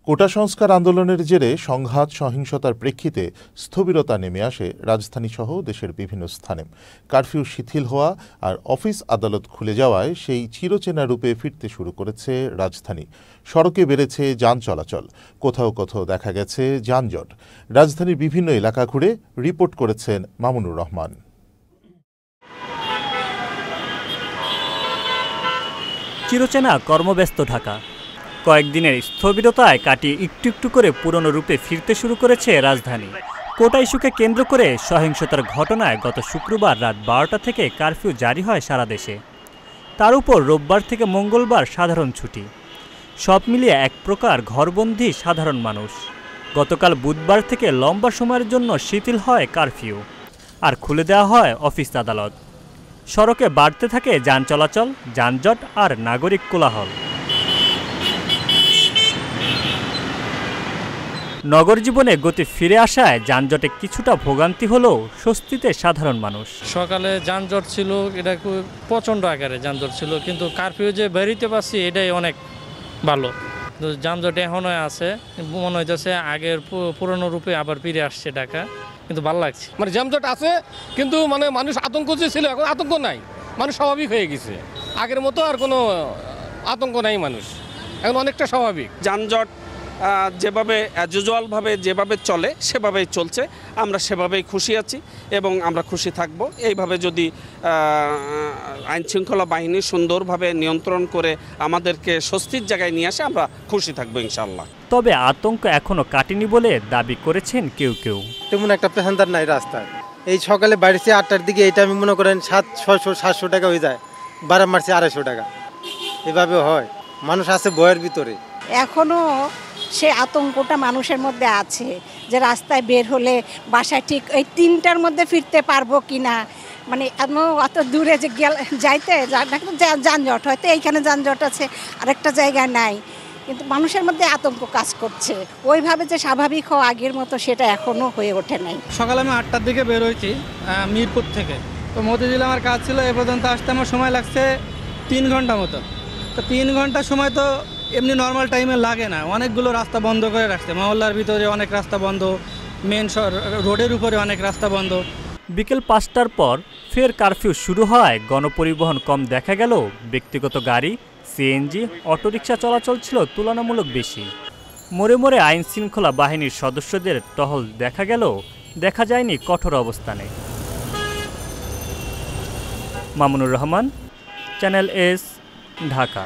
কোটা সংস্কার আন্দোলনের জেরে সংঘাত সহিংসতার প্রেক্ষিতে স্থবিরতা নেমে আসে রাজধানীসহ দেশের বিভিন্ন স্থানে। কারফিউ শিথিল হওয়া আর অফিস আদালত খুলে যাওয়ায় সেই চিরচেনা রূপে ফিরতে শুরু করেছে রাজধানী। সড়কে বেড়েছে যান চলাচল, কোথাও কোথাও দেখা গেছে যানজট। রাজধানীর বিভিন্ন এলাকা ঘুরে রিপোর্ট করেছেন মামুনুর রহমান। চিরচেনা কর্মব্যস্ত ঢাকা কয়েকদিনের স্থবিরতায় কাটিয়ে একটু একটু করে পুরনো রূপে ফিরতে শুরু করেছে রাজধানী। কোটা ইস্যুকে কেন্দ্র করে সহিংসতার ঘটনায় গত শুক্রবার রাত 12টা থেকে কারফিউ জারি হয় সারা দেশে। তার উপর রোববার থেকে মঙ্গলবার সাধারণ ছুটি। সব মিলিয়ে এক প্রকার ঘরবন্দি সাধারণ মানুষ। গতকাল বুধবার থেকে লম্বা সময়ের জন্য শিথিল হয় কারফিউ, আর খুলে দেওয়া হয় অফিস আদালত। সড়কে বাড়তে থাকে যান চলাচল, যানজট আর নাগরিক কোলাহল। নগর জীবনে গতি ফিরে আসায় যানজটে কিছুটা ভোগান্তি হলেও স্বস্তিতে সাধারণ মানুষ। সকালে যানজট ছিল, এটা প্রচণ্ড আকারে যানজট ছিল, কিন্তু কারফিউ যে বেরিতে পারছি এটাই অনেক ভালো। যানজট এখনও আছে, মনে হইতেছে আগের পুরনো রূপে আবার ফিরে আসছে ঢাকা, কিন্তু ভালো লাগছে। যানজট আছে, কিন্তু মানুষ আতঙ্ক যে ছিল এখন আতঙ্ক নাই, মানুষ স্বাভাবিক হয়ে গেছে। আগের মতো আর কোনো আতঙ্ক নাই, মানুষ এখন অনেকটা স্বাভাবিক। যানজট যেভাবে অ্যাজুয়ালভাবে যেভাবে চলে সেভাবেই চলছে, আমরা সেভাবেই খুশি আছি এবং আমরা খুশি থাকব। এইভাবে যদি আইনশৃঙ্খলা বাহিনী সুন্দরভাবে নিয়ন্ত্রণ করে আমাদেরকে স্বস্তির জায়গায় নিয়ে আসে, আমরা খুশি থাকবো ইনশাআল্লাহ। তবে আতঙ্ক এখনো কাটেনি বলে দাবি করেছেন কেউ কেউ। তেমন একটা প্যাসেঞ্জার নাই রাস্তায়। এই সকালে বাড়িতে 8টার দিকে, এইটা আমি মনে করেন 700-700 টাকা হয়ে যায়, 12 মার্চে 250 টাকা, এভাবে হয়। মানুষ আছে ভয়ের ভিতরে। এখনো সে আতঙ্কটা মানুষের মধ্যে আছে যে রাস্তায় বের হলে বাসায় ঠিক এই 3টার মধ্যে ফিরতে পারবো কিনা। অত দূরে যে যাইতে যানজট, হয়তো এইখানে যানজট আছে, আরেকটা জায়গায় নাই, কিন্তু মানুষের মধ্যে আতঙ্ক কাজ করছে। ওইভাবে যে স্বাভাবিক হওয়া আগের মতো সেটা এখনো হয়ে ওঠে নাই। সকালে আমি 8টার দিকে বের হয়েছি মিরপুর থেকে, তো মতিঝিল আমার কাজ ছিল। এ পর্যন্ত আসতে আমার সময় লাগছে 3 ঘন্টা মতো। তো 3 ঘন্টা সময় তো এমনি নর্মাল টাইমে লাগে না। অনেকগুলো রাস্তা বন্ধ করে রাখছে, মহল্লার ভিতরে অনেক রাস্তা বন্ধ, মেন রোডের উপরে অনেক রাস্তা বন্ধ। বিকেল 5টার পর ফের কারফিউ শুরু হয়। গণপরিবহন কম দেখা গেল, ব্যক্তিগত গাড়ি, সিএনজি, অটোরিকশা চলাচল ছিল তুলনামূলক বেশি। মোড়ে মোড়ে আইন শৃঙ্খলা বাহিনীর সদস্যদের টহল দেখা গেল, দেখা যায়নি কঠোর অবস্থানে। Mamunur Rahman, channel S, Dhaka.